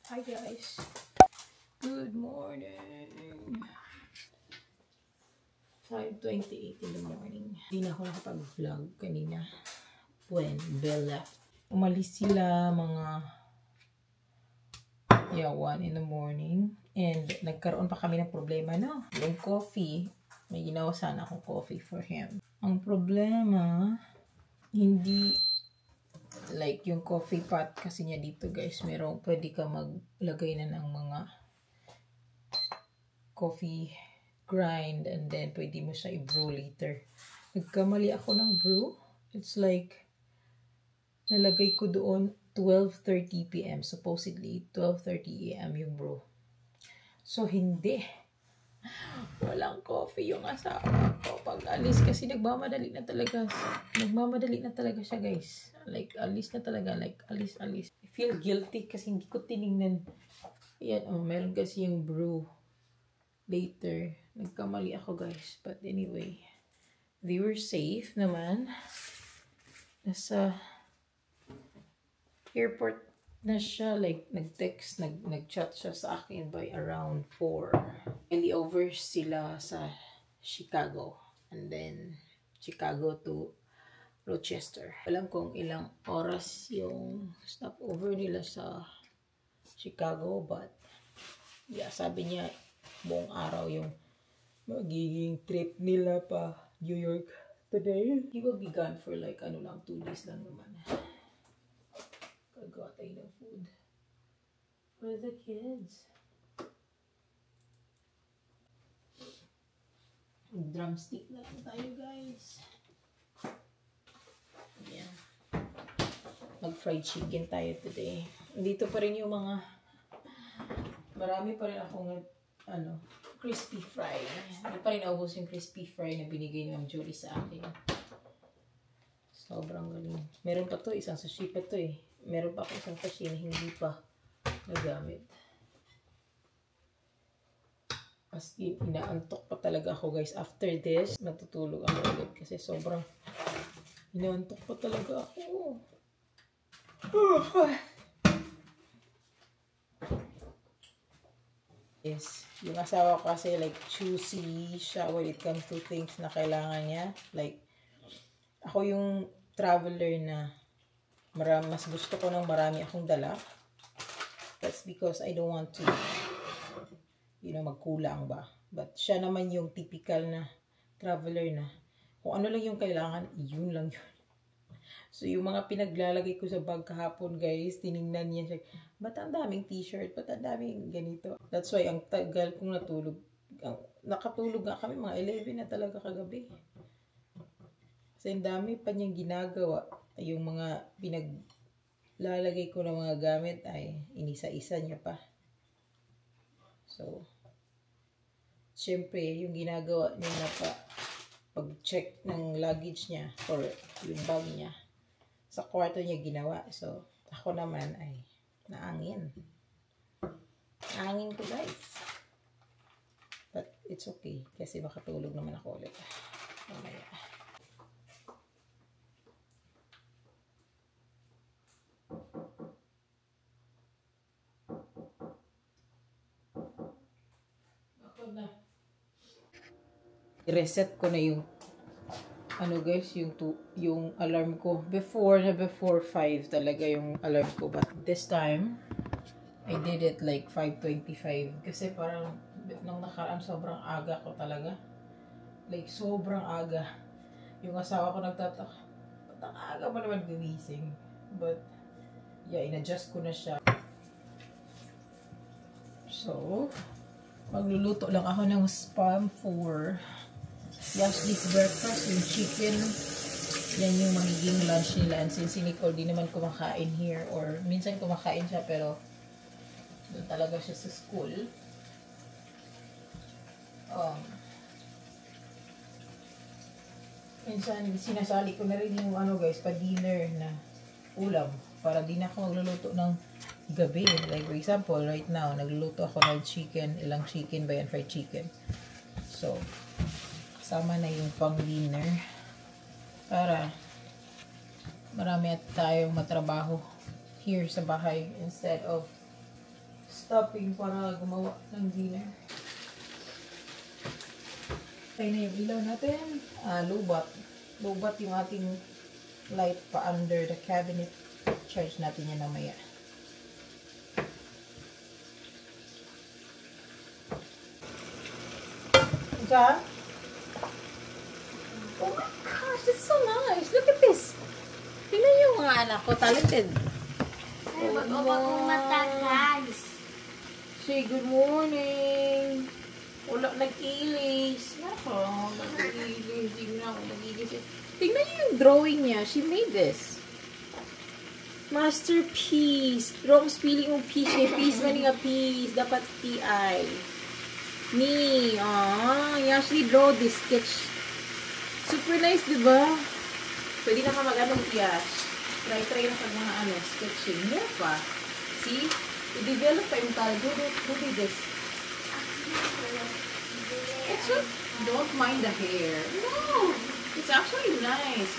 Hi guys, good morning. 5:28 in the morning. Hindi na ako nakapag-vlog kanina when Belle left. Umalis sila mga 1 in the morning and nagkaroon pa kami ng problema, no? Yung coffee, may ginawa sana akong coffee for him. Ang problema, hindi like yung coffee pot kasi niya dito guys, pwede ka maglagay na ng mga coffee grind and then pwede mo siya i-brew later. Nagkamali ako ng brew. It's like nalagay ko doon 12:30 p.m. supposedly 12:30 a.m. yung brew. So hindi. Walang coffee yung asawa ko pag alis kasi nagmamadali na talaga siya guys. Like alis na talaga, like alis. I feel guilty kasi hindi ko tiningnan. Yan, meron kasi yung brew later. Nagkamali ako guys, but anyway, they were safe naman. Nasa airport na siya, like nag-text, nag-chat siya sa akin by around 4. And over sila sa Chicago and then Chicago to Rochester. Alam kong ilang oras yung stopover nila sa Chicago, but yeah, sabi niya buong araw yung magiging trip nila pa New York today. He will be gone for like 2 days lang naman. Gagawa tayo ng food for the kids. Drumstick na lang tayo guys. Yeah. Mag-fried chicken tayo today. Dito pa rin yung marami pa rin akong crispy fry. Hindi pa rin naubos yung crispy fry na binigay ni Ma'am Julie sa akin. Sobrang galing. Meron pa to, isang sachet pa to eh. Meron pa ako isang sachet na hindi pa nagamit. As in, inaantok pa talaga ako guys. After this, matutulog ako ulit kasi sobrang inaantok pa talaga ako. Yes, yung asawa ko kasi like choosy siya when it comes to things na kailangan niya. Like, ako yung traveler na mas gusto ko ng marami akong dala. That's because I don't want to magkulang ba. But siya naman yung typical na traveler na kung ano lang yung kailangan, yun lang yun. So yung mga pinaglalagay ko sa bag kahapon guys, tiningnan niya siya, ba't ang daming t-shirt, ba't ang daming ganito. That's why ang tagal kong natulog. Nakatulog nga kami mga 11 na talaga kagabi. Kasi ang dami pa niyang ginagawa. Yung mga pinaglalagay ko ng mga gamit ay inisa-isa niya pa. So, syempre, yung ginagawa niya na pag-check ng luggage niya or yung bag niya, sa kwarto niya ginawa. So, ako naman ay naangin. Naangin ko guys. But it's okay kasi makatulog naman ako ulit. Mamaya. I-reset ko na yung guys, yung alarm ko. Before 5 talaga yung alarm ko. But this time, I did it like 5:25. Kasi parang, nung nakaraan, sobrang aga ko talaga. Like, sobrang aga. Yung asawa ko nagtataka, ba't ang aga mo naman gumising? But, yeah, in-adjust ko na siya. So, magluluto lang ako ng spam for Yashley's breakfast, yung chicken. Yan yung magiging lunch nila. And since si Nicole di naman kumakain here, or minsan kumakain siya pero doon talaga siya sa school. Minsan sinasali ko na rin yung guys, pa-dinner na ulam para di na ako magluluto ng gabi. Like for example, right now, nagluluto ako ng chicken, ilang chicken ba yan, fried chicken. So, kasama na yung pang-dinner para marami at tayong matrabaho here sa bahay instead of stuffing para gumawa ng dinner. Tayo na yung ilaw natin. Lubat. Lubat yung ating light pa under the cabinet. Charge natin yan namaya. Diyan? Oh my gosh, that's so nice. Look at this. Tingnan yung mga anak ko. Talented. Ay, mag-opa kong mata, guys. Say good morning. Wala nag-ilis. Nako, nag-ilis. Tingnan ako, nag-ilis. Tingnan niyo yung drawing niya. She made this. Masterpiece. Wrong spelling yung piece. Piece man nga piece. Dapat T-I. Ni. You actually draw this sketch. Super nice, diba? Pwede na ka mag-anong Yash. Try na sa mga sketching. More pa. See? I-develop pa yung talent. Do this. It's just, don't mind the hair. No! It's actually nice.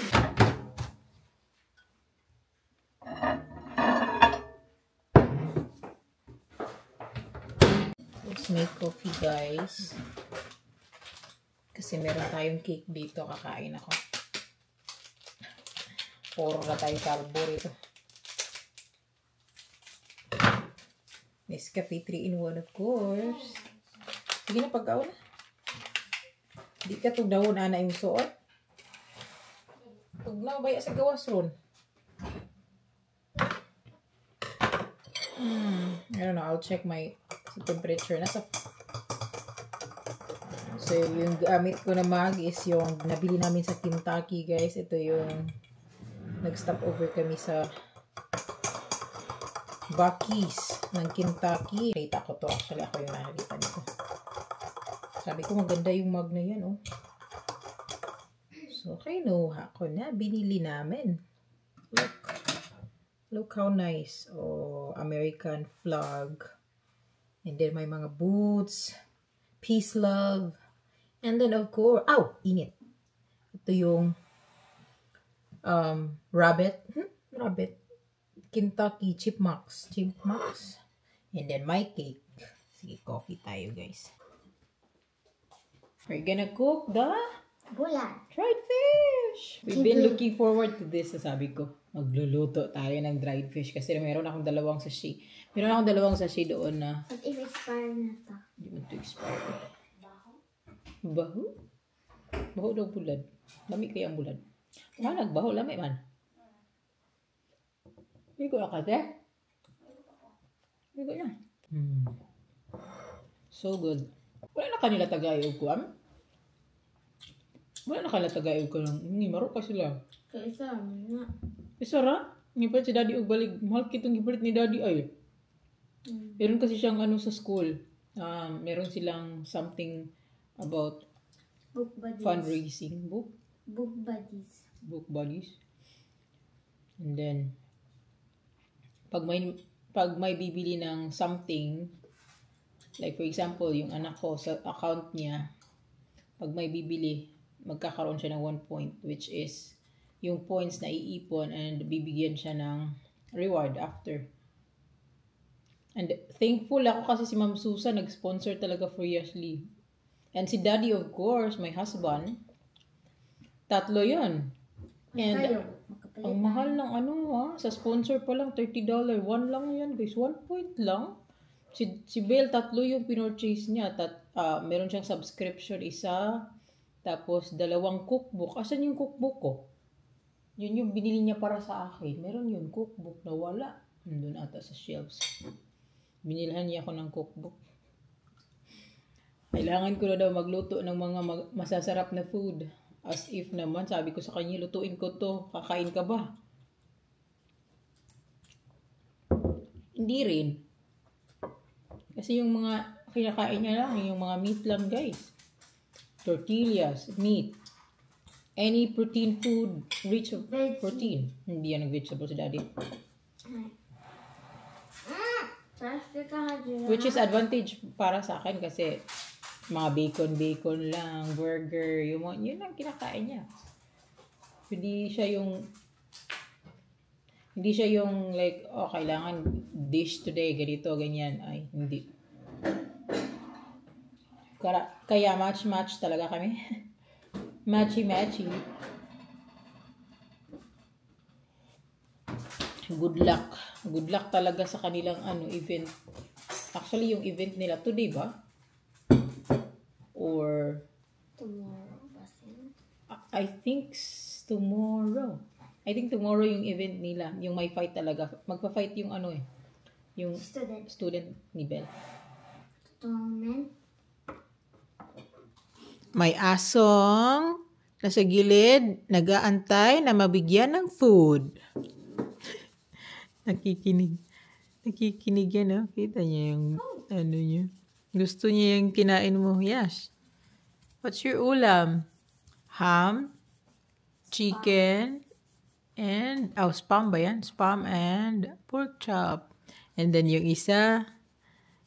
Let's make coffee, guys. Kasi meron tayong cake dito. Kakain ako. Puro na tayo carbo rito. Nescafe 3-in-1, of course. Sige na, pagkaon na. Di ka itong dahon, ana yung suot. Huwag na, baya sa gawas ron. I don't know, I'll check my temperature. So, yung gamit ko na mag is yung nabili namin sa Kentucky, guys. Ito yung nag-stop over kami sa Buc-ee's ng Kentucky. Nakita ko to. Actually, ako yung nakita nito. Sabi ko, maganda yung mug na yan, oh. So, kinuha ko na. Binili namin. Look how nice. Oh, American flag. And then, may mga boots. Peace, love. And then, of course, init. Ito yung rabbit. Kentucky Chipmunks. And then my cake. Sige, coffee tayo, guys. We're gonna cook the Bulan. dried fish. We've been looking forward to this. Sabi ko, magluluto tayo ng dried fish. Kasi meron akong dalawang sachet. Meron akong dalawang sachet doon na. What if expire na to? Hindi mo ito expire. Baho? Baho daw bulad. Lami kaya ang bulad. Nagbaho. Lami man. Hindi ko nakate. Hindi ko na. So good. Wala na kanila tagayog ko, Wala na kanila tagayog ko ng, maro ka sila. Kaisa na. Isara? Ngipalit si daddy og balik. Mahal kitong gipalit ni daddy ay. Meron kasi siyang sa school. Meron silang something about Book buddies. fundraising. Book buddies. And then, pag may bibili ng something, like for example, yung anak ko sa account niya, pag may bibili, magkakaroon siya ng 1 point, which is yung points na iipon and bibigyan siya ng reward after. And thankful ako kasi si Ma'am Susan nag-sponsor talaga for Yashli. And si Daddy, of course, my husband, 3 yun. And ang mahal ng sa sponsor pa lang, $30. 1 lang yan, guys. 1 point lang. Si Belle, 3 yung pinorchase niya. Meron siyang subscription, isa. Tapos, 2 cookbook. Asan yung cookbook ko? Yun yung binili niya para sa akin. Meron yung cookbook na wala. Nandun ata sa shelves. Binilhan niya ako ng cookbook. Kailangan ko na daw magluto ng mga masasarap na food. As if naman, sabi ko sa kanya, lutuin ko to. Kakain ka ba? Hindi rin. Kasi yung mga kinakain niya lang, yung mga meat lang, guys. Tortillas, meat. Any protein food, rich of protein. Hindi yan ang vegetable si Daddy. Which is advantage para sa akin kasi mga bacon lang, burger, yun ang kinakain niya. Hindi siya yung Hindi siya yung like, oh, kailangan dish today, ganito, ganyan. Ay, hindi. Kaya match-match talaga kami. Matchy-matchy. Good luck. Good luck talaga sa kanilang event. Actually, yung event nila today ba? Or Tomorrow kasi. I think tomorrow. I think tomorrow yung event nila. Yung may fight talaga. Magpa-fight yung yung student ni Belle. Tournament. May asong nasa gilid, nag-aantay na mabigyan ng food. Nakikinig. Nakikinig yan, oh. Kita niya yung niya. Gusto niya yung kinain mo. Yes. What's your ulam? Ham, chicken, and spam ba yan? Spam and pork chop. And then yung isa,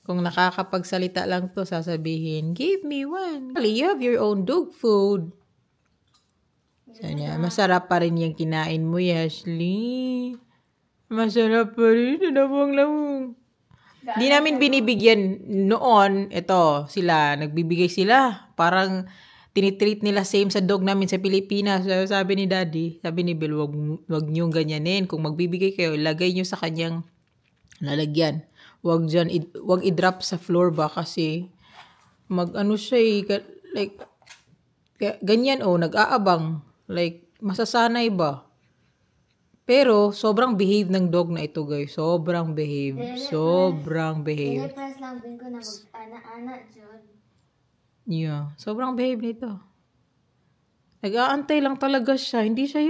kung nakakapagsalita lang to, sasabihin, give me one. You have your own dog food. So, masarap pa rin yung kinain mo, Ashley. Masarap pa rin. Lamang. Di namin binibigyan noon. Ito, nagbibigay sila. Parang tinitreat nila same sa dog namin sa Pilipinas. So, sabi ni Daddy, sabi ni Bill, wag niyong ganyanin. Kung magbibigay kayo, lagay niyo sa kanyang lalagyan. Wag i-drop sa floor ba kasi siya like ganyan nag-aabang, like masasanay ba. Pero sobrang behave ng dog na ito, guys. Sobrang behave. Sobrang behave. Yeah, sobrang behave nito. Nag-aantay lang talaga siya. Hindi siya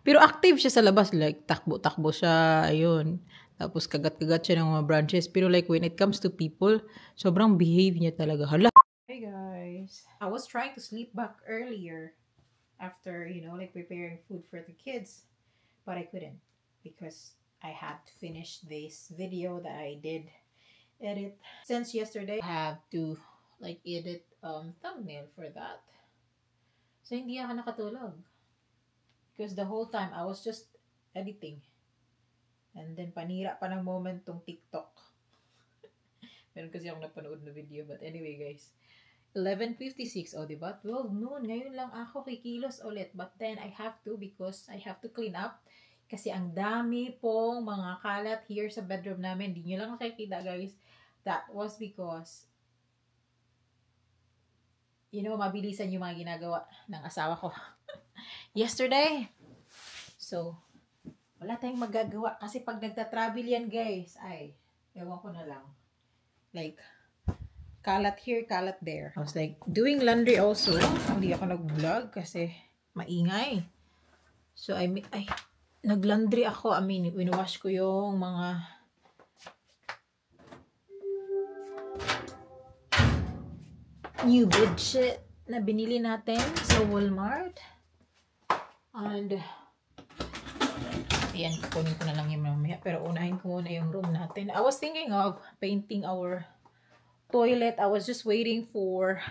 pero active siya sa labas, like takbo-takbo siya, ayun. Tapos kagat-kagat siya ng mga branches. Pero like when it comes to people, sobrang behave niya talaga. Hala. Hey guys. I was trying to sleep back earlier after, like preparing food for the kids. But I couldn't because I had to finish this video that I did edit. Since yesterday, I have to like edit thumbnail for that. So hindi ako nakatulog. Because the whole time I was just editing. And then, panira pa ng moment tong TikTok. Meron kasi akong napanood na video. But anyway, guys. 11:56. Diba? 12 noon. Ngayon lang ako kikilos ulit. But then, I have to because I have to clean up. Kasi ang dami pong mga kalat here sa bedroom namin. Hindi nyo lang nakikita, guys. That was because, mabilisan yung mga ginagawa ng asawa ko. Yesterday. So, wala tayong magagawa. Kasi pag nagta-travel yan, guys, ewan ko na lang. Like, kalat here, kalat there. I was like, doing laundry also. Hindi ako nag-vlog kasi maingay. So, nag-laundry ako. Winuwash ko yung mga new bedsheet na binili natin sa Walmart. And, ayan, kukunin ko na lang yung mamaya. Pero unahin ko muna yung room natin. I was thinking of painting our toilet. I was just waiting for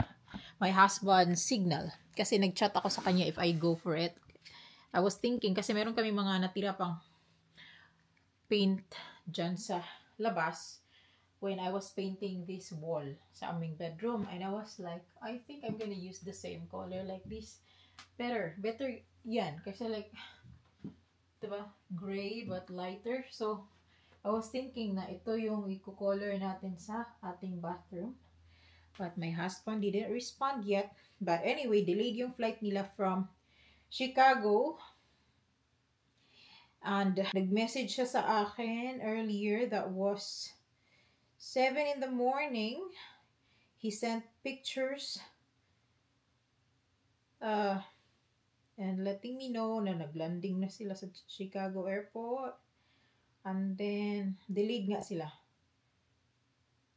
my husband's signal. Kasi nag-chat ako sa kanya if I go for it. I was thinking, kasi meron kami mga natira pang paint dyan sa labas when I was painting this wall sa aming bedroom. And I was like, I think I'm gonna use the same color like this. Better yan. Kasi like, diba? Gray but lighter. So, I was thinking na ito yung i-color natin sa ating bathroom. But my husband didn't respond yet. But anyway, delayed yung flight nila from Chicago. And nag-message siya sa akin earlier. That was 7 in the morning. He sent pictures. And letting me know na naglanding na sila sa Chicago airport. And then, delayed nga sila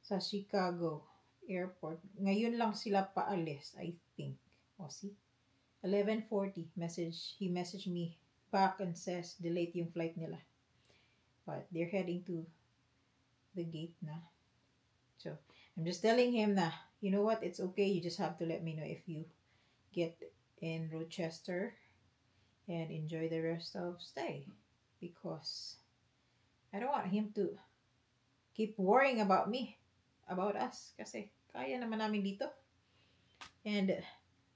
sa Chicago airport. Ngayon lang sila paalis, I think. See? 11:40, he messaged me back and says, delayed yung flight nila. But they're heading to the gate na. So, I'm just telling him na, you know what, it's okay. You just have to let me know if you get in Rochester and enjoy the rest of stay because I don't want him to keep worrying about me, about us. Kasi kaya naman namin dito. And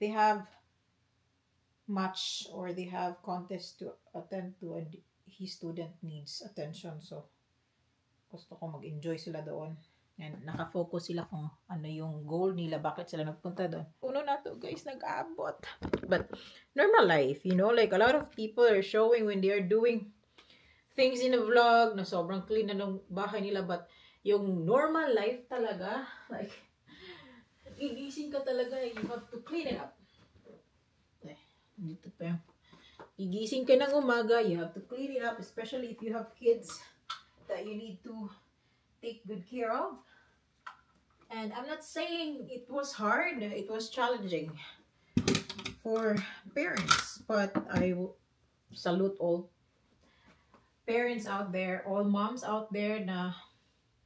they have match or they have contest to attend to and his student needs attention. So, gusto ko mag-enjoy sila doon. And nakafocus sila kung ano yung goal nila, bakit sila nagpunta doon. Uno na to guys, nag-aabot. But normal life, you know, like a lot of people are showing when they are doing things in a vlog na sobrang clean na ng bahay nila. But yung normal life talaga, like, gigising ka talaga, you have to clean it up. Dito pa yung gigising ka ng umaga, you have to clean it up, especially if you have kids that you need to take good care of. And I'm not saying it was hard, it was challenging for parents, but I salute all parents out there, all moms out there na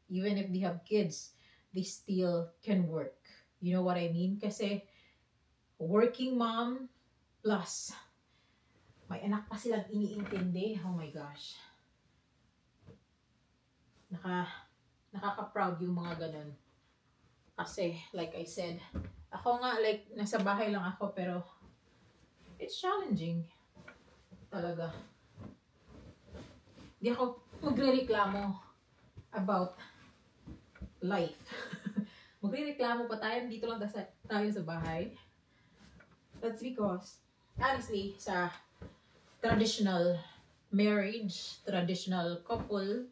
even if they have kids, they still can work. You know what I mean? Kasi working mom plus may anak pa silang iniintindi. Oh my gosh. Nakaka-proud yung mga ganun. Kasi, like I said, ako nga, like, nasa bahay lang ako, pero it's challenging. Talaga. Di ako magre-reklamo about life. Magre-reklamo pa tayo, dito lang tayo sa bahay. That's because, honestly, sa traditional marriage, traditional couple,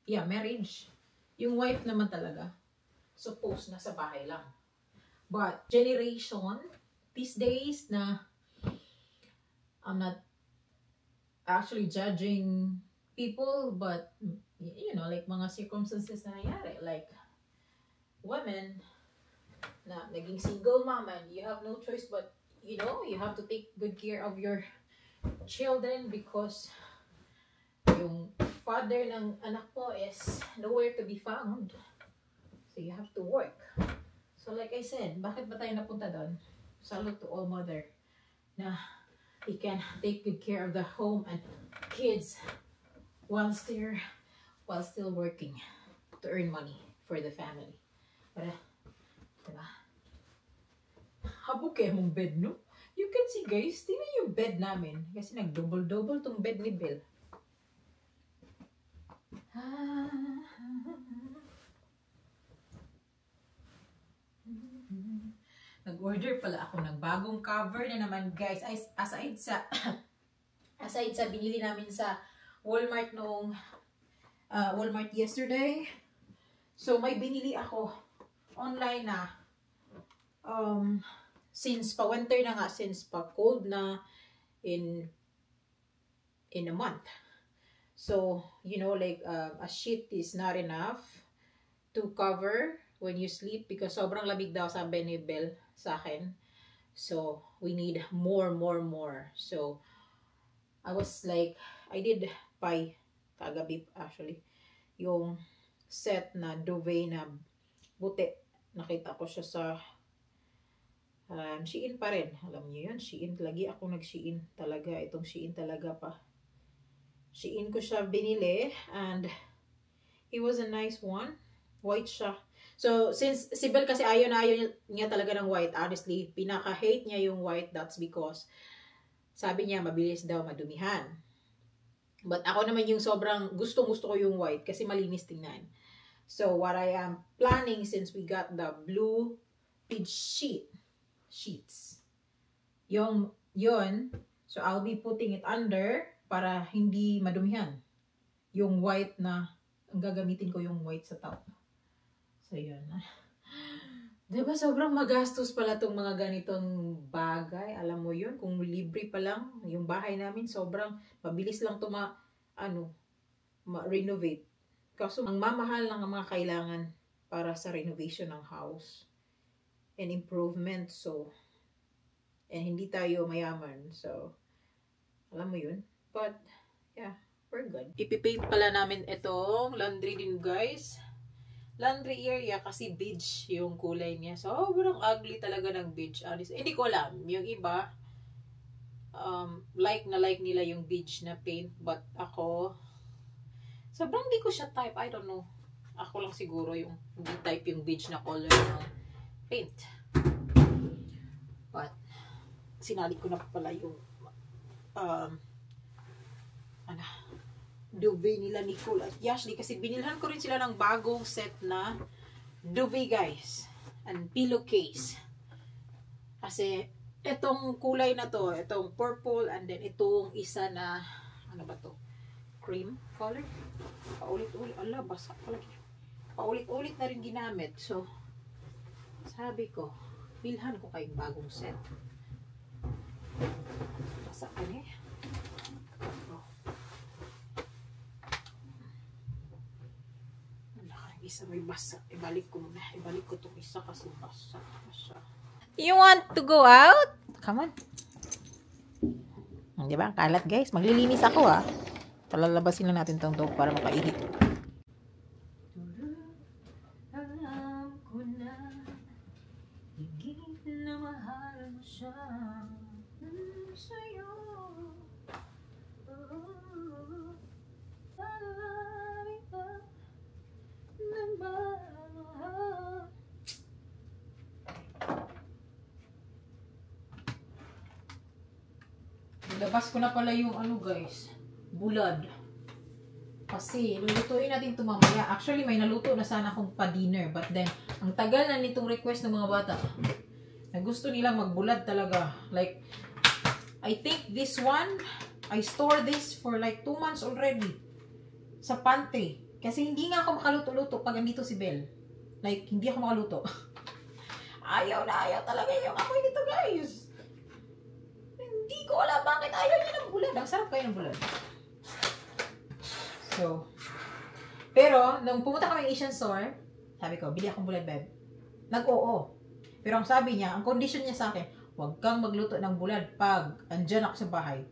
marriage, yung wife naman talaga, suppose na sa bahay lang. But generation, these days na, I'm not actually judging people, but, you know, like mga circumstances na nangyari, like, women, na naging single mom and you have no choice but, you know, you have to take good care of your children because yung father ng anak mo is nowhere to be found. So you have to work. So like I said, bakit ba tayo napunta doon? Salute to all mother na he can take good care of the home and kids while still working to earn money for the family. Para, diba? Habog kayo mong bed, no? You can see guys, tingnan yung bed namin. Kasi nag-double-double tong bed ni Bill. Nag-order pala ako ng bagong cover na naman guys. Aside sa binili namin sa Walmart noong Walmart yesterday. So may binili ako online na since pa winter na nga, since pa cold na in a month. So, you know, like a sheet is not enough to cover when you sleep because sobrang lamig daw, sabi ni Bell sa akin. So, we need more. So, I was like, I did buy kagabi actually yung set na duvet na buti. Nakita ko siya sa Shein pa rin. Alam niyo yun, Shein. Lagi ako nag-Shein talaga. Itong Shein talaga pa. Shein ko siya binili and it was a nice one. White siya. So, since si Belle kasi ayaw niya talaga ng white. Honestly, pinaka-hate niya yung white. That's because sabi niya mabilis daw madumihan. But ako naman yung sobrang gustong-gusto ko yung white kasi malinis tingnan. So, what I am planning since we got the blue bead sheets. Yun. So, I'll be putting it under para hindi madumihan. Yung white na, ang gagamitin ko yung white sa top. So, yun. Diba sobrang magastos pala itong mga ganitong bagay. Alam mo yun, kung libre pa lang, yung bahay namin sobrang mabilis lang ito ma-renovate. Kaso, ang mamahal lang ang mga kailangan para sa renovation ng house. And improvement, so, and hindi tayo mayaman. So, alam mo yun. But, yeah, we're good. Ipipaint pala namin itong laundry din, guys. Laundry area kasi beige yung kulay niya. Sobrang ugly talaga ng beige. Hindi ko alam. Yung iba, like nila yung beige na paint. But ako, Sobrang di ko siya type. I don't know. Ako lang siguro yung hindi type yung beige na color ng paint. But, sinali ko na pala yung duvet nila Nicole at Yashly kasi binilhan ko rin sila ng bagong set na duvet guys and pillowcase kasi itong kulay na to, itong purple and then itong isa na ano ba to, cream color, paulit-ulit, ala basa palagi, paulit-ulit na rin ginamit. So sabi ko bilhan ko kayong bagong set. Basa ka niya. Isa may basa. Ibalik ko muna. Ibalik ko itong isa kasi basa. You want to go out? Come on. Diba? Kalat guys. Maglilinis ako ah. Talalabasin na natin itong dog para makainit. Alam ko na higit na mahal mo siya sa'yo. Labas ko na pala yung ano guys, bulad. Kasi lulutuin natin ito mamaya. Actually may naluto na sana akong pa-dinner. But then, ang tagal na nitong request ng mga bata. Na gusto nilang magbulad talaga. Like, I think this one, I store this for like 2 months already. Sa pantry. Kasi hindi nga ako makaluto-luto pag andito si Belle. Like, hindi ako makaluto. Ayaw na ayaw talaga yung amoy nito guys. Hindi ko alam bakit ayaw niya ng bulad. Ang sarap kayo ng bulad. So, pero, nung pumunta kami ng Asian store, sabi ko, bili akong bulad, babe. Nag-oo. Pero ang sabi niya, ang condition niya sa akin, huwag kang magluto ng bulad pag andyan ako sa bahay.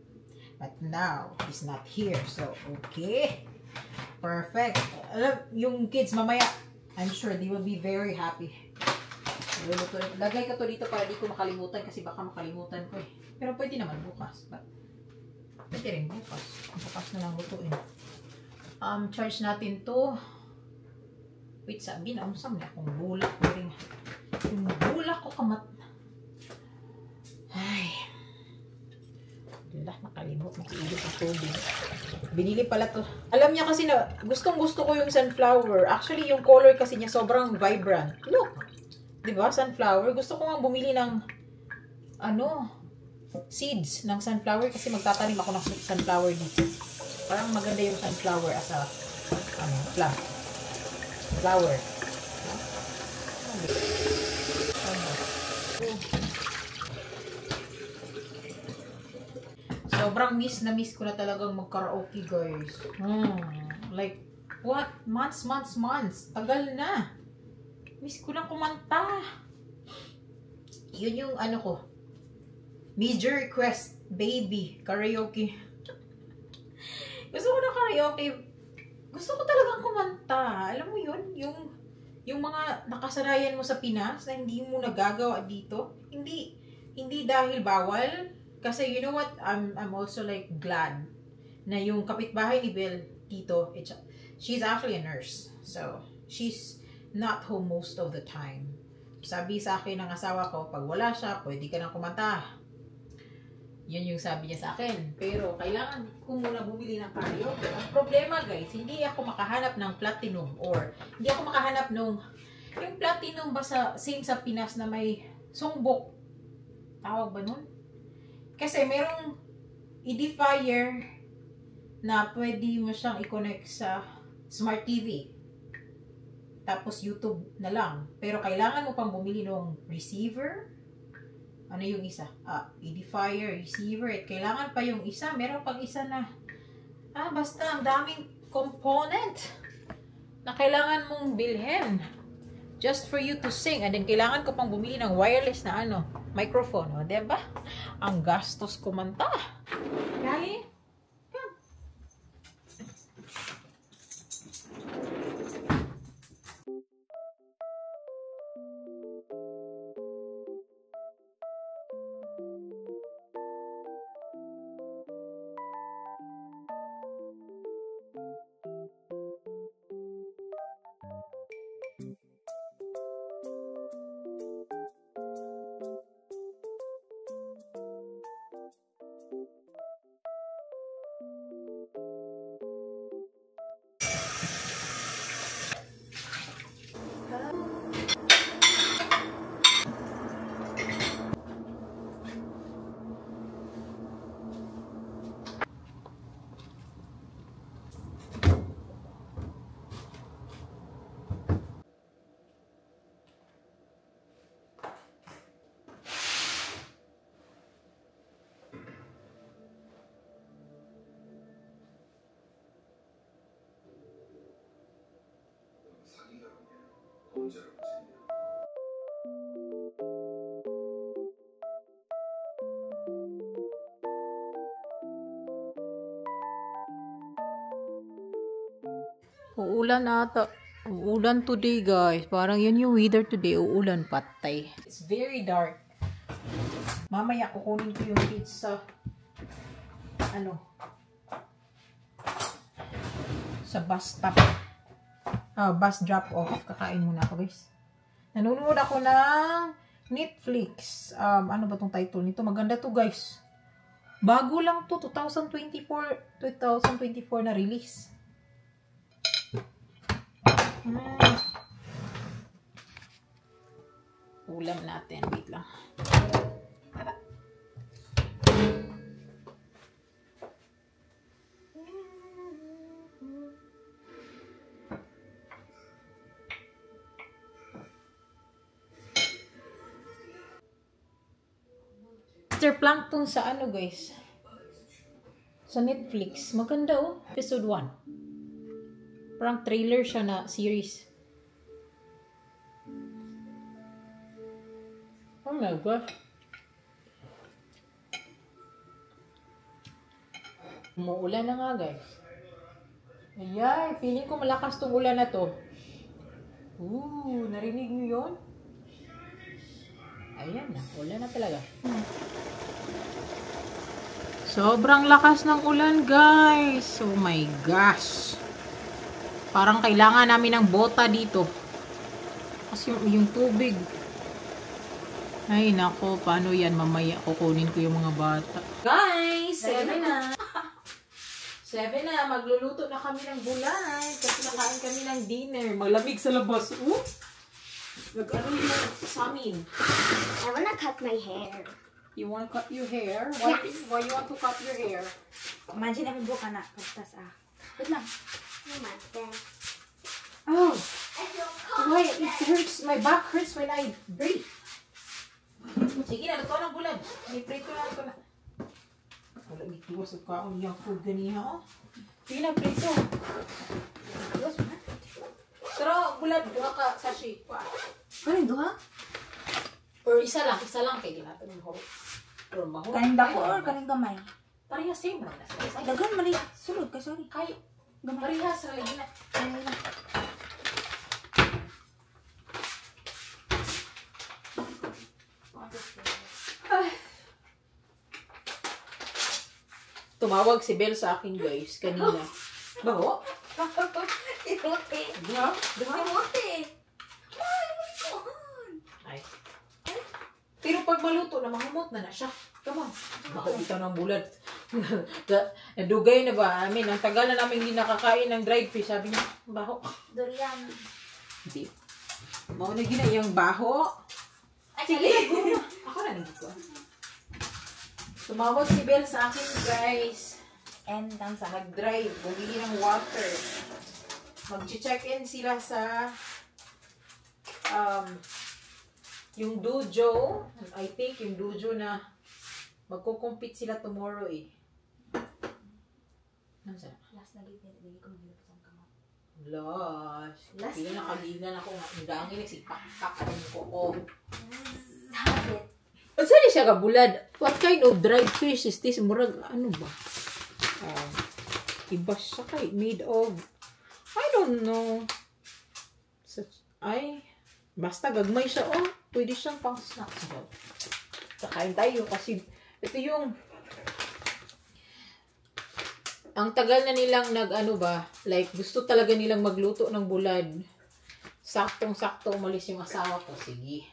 But now, he's not here. So, okay. Perfect. Alam, yung kids mamaya, I'm sure they will be very happy. Lagay ko to dito para di ko makalimutan kasi baka makalimutan ko eh. Pero pwede naman bukas. But, pwede rin bukas. Bukas na lang lutuin. Charge natin to. Wait, sabi na, usam na akong bulak. Yung bulak ko kamat. Ay. Wala, nakalimot. Nakailip ang tubig. Binili pala to. Alam niya kasi na, gustong gusto ko yung sunflower. Actually, yung color kasi niya sobrang vibrant. Look. Diba, sunflower. Gusto ko nga bumili ng seeds ng sunflower kasi magtatanim ako ng sunflower dito. Parang maganda yung sunflower as a plant. Flower. Sobrang miss ko na talagang mag-karaoke, guys. Like, what? Months. Tagal na. Miss ko na kumanta. Yun yung ko. Major request, baby, karaoke. Gusto ko na karaoke. Gusto ko talagang kumanta. Alam mo yun? Yung mga nakasanayan mo sa Pinas na hindi mo nagagawa dito. Hindi dahil bawal. Kasi you know what? I'm also like glad na yung kapitbahay ni Belle dito, she's actually a nurse. So, she's not home most of the time. Sabi sa akin ng asawa ko, pag wala siya, pwede ka nang kumanta. Yun yung sabi niya sa akin. Pero kailangan ko muna bumili ng karaoke. Ang problema guys, hindi ako makahanap ng platinum or hindi ako makahanap nung yung platinum ba same sa Pinas na may songbok. Tawag ba nun? Kasi merong edifier na pwede mo siyang i-connect sa Smart TV. Tapos YouTube na lang. Pero kailangan mo pang bumili ng receiver. Ano yung isa? Edifier, receiver. At kailangan pa yung isa. Meron pang isa na basta ang daming component na kailangan mong bilhin. Just for you to sing. And then kailangan ko pang bumili ng wireless na microphone. O, diba? Ang gastos kumanta. Kaya? Uulan ata. Uulan today, guys. Parang yun yung weather today. Uulan patay. It's very dark. Mamaya kukunin ko yung pizza. Sa bus stop. Bus drop off. Kakain muna ako, guys. Nanonood ako ng Netflix. Ano ba tong title nito? Maganda to, guys. Bago lang to. 2024 na release. Ulam natin. Wait lang. Mr. Plankton sa ano, guys? Sa Netflix. Maganda, oh. Episode 1. Parang trailer siya na series. Oh my gosh. Umuulan na nga, guys. Ayan, feeling ko malakas tong ulan na to. Narinig niyo yun? Ayan na, ulan na talaga. Sobrang lakas ng ulan, guys. Oh my gosh. Parang kailangan namin ng bota dito. Kasi yung tubig. Ay, nako. Paano yan? Mamaya kukunin ko yung mga bata. Guys! 7 na. 7 na. Magluluto na kami ng gulay. Kasi nakain kami ng dinner. Malamig sa labas. Nag-ano yung sa amin. I wanna cut my hair. You wanna cut your hair? Why you want to cut your hair? Imagine namin buka na. Kaptas Wait lang. Oh! Why? It hurts. My back hurts when I breathe. Sige na, luto ng bulan. May prito na ito na. Wala, itiwas ang kaon yung food ganiha, oh. Sige na, prito. Pero, bulan, duha ka sashi. Kanin duha? Or isa lang kay ginatan ng hawak. Kanin dako or kanin gamay? Parehas same man. Dagan mali. Sulod ka, sorry. Kayo. Parehas sa lagi na. Tumawag si Belle sa akin, guys, kanina. Bago? Irote. Diba? Irote. Ay. Pero pag maluto na, mahumot na siya. Come on. Baka ito ng bulan. Nadugay na ba? Ang tagal na namin hindi nakakain ng dried fish. Sabi niya, baho. Durian. Hindi. Mau na gina yung baho. Sige, ako na nandito. Tumawag si Belle sa akin, guys. And ang sa Nag-drive. Bumili ng water. Mag-check-in sila sa yung dojo. I think yung dojo na magko-compete sila tomorrow eh. Ano sila? last na bili ko mahirap sa kamot. Last. Pila nakaligan ako nga. Ang dangin nagsipak-pak ko ko. Habit. At saan siya kabulad? What kind of dried fish is this? Murag, ano ba? Iba siya kay. Made of, I don't know. Basta gagmay siya. Oh, pwede siyang pang snacks daw. Kakain tayo kasi ito yung ang tagal na nilang like gusto talaga nilang magluto ng bulad. Saktong-sakto umalis yung asawa ko. Sige.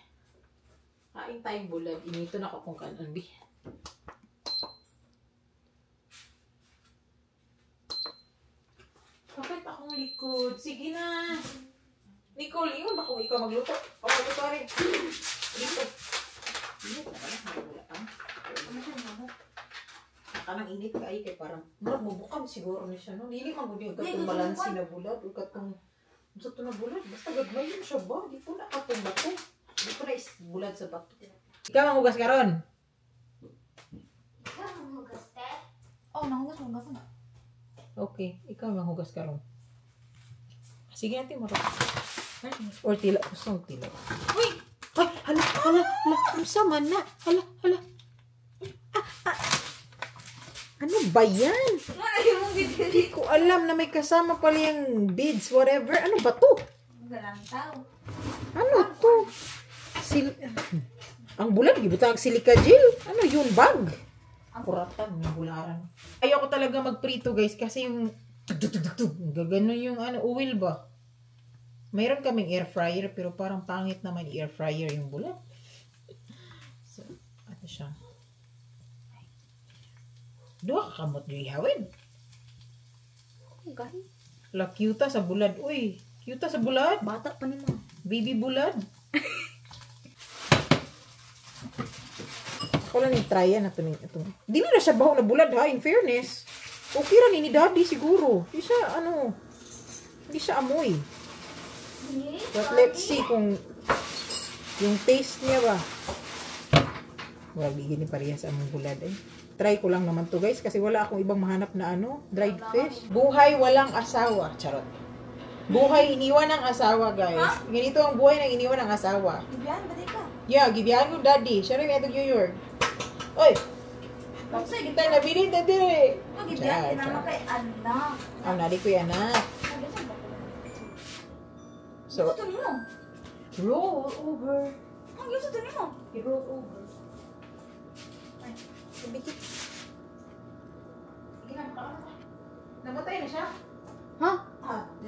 Kain tayong bulad. Inito na ako kung kanan. Bakit akong likod? Sige na. Nicole, ingon ba kung ikaw magluto? O, magluto rin. Dito. Init na pala. Wala ka. Kanang init ka ay kay parang mabukam siguro ni siya. No? Hindi magudi yung katong balansi na bulad. O katong sa ito na bulad. Basta gagmay yun siya ba? Di po na katong bato. Di po na bulad sa bato. Ikaw ang hugas karon. Ikaw ang hugas, te? Nahugas mo gato na. Okay, ikaw ang hugas karon. Sige natin mo. Or tila. Gusto mong tila. Uy! Ay, hala. Ang sama na. Hala. Ano ba yan? Ano yung video? Hindi ko alam na may kasama pala yung beads, whatever. Ano ba to? Galang tao. Ano to? Ang bulan, gibutang silika gel. Ano yun, bag? Kuratan, yung bularan. Ayoko talaga magprito, guys, kasi yung gaganon yung oil ba? Mayroon kaming air fryer, pero parang pangit naman air fryer yung bulan. So, ano siya? Dua kamot yung ihawin. Gahi. La, cute sa bulad. Uy, cute sa bulad. Bata pa ni mo. Baby bulad. Ako lang yung try yan. Hindi na siya baho na bulad ha, in fairness. Okay rin ni daddy siguro. Hindi siya amoy. But let's see kung yung taste niya ba. Well, gini parehas sa among bulad eh. Try ko lang naman to guys kasi wala akong ibang mahanap na dried fish. Buhay walang asawa. Charot. Buhay iniwan ng asawa guys. Ganito ang buhay ng iniwan ng asawa. Ibiyan, ba di ka? Yeah, gibihan yung daddy. Siya rin itong New York. Oy! Tapos kita nabilin na din eh. Pag ibiyan, tinama kay anak. Ang nadi ko yung anak. So, Ito mo. roll over. Ang gusto ito mo. I-roll over. Ay, sabikit. Sige na, makaano ka. Namatay na siya? Ha?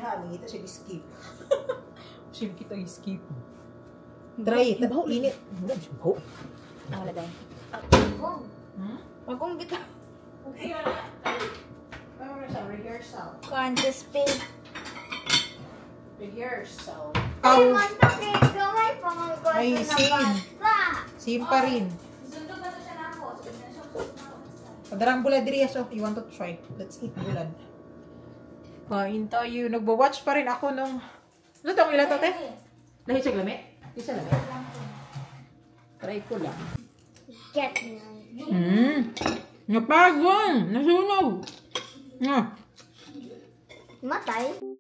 Nakita siya di-skip. Siya kita i-skip. Try it. Init. Wala siya baho. Wala dahil. Magkong bita. Okay, wala. Paano na siya? Rehearsal. Contest Rehearsal. Ay, mantakit ka. May pangangkot Ay, na same. bata. Same pa rin. Sundo ba ito siya na ako? Sundo na siya. Padarang bulad diri so you want to try. Let's eat bulad. Kain tayo. Nagwa-watch pa rin ako nung... Ano itong ilan to, te? Dahil sa lami? Isa lami? Try ko lang. Get me. Napagong! Nasunog! Matay.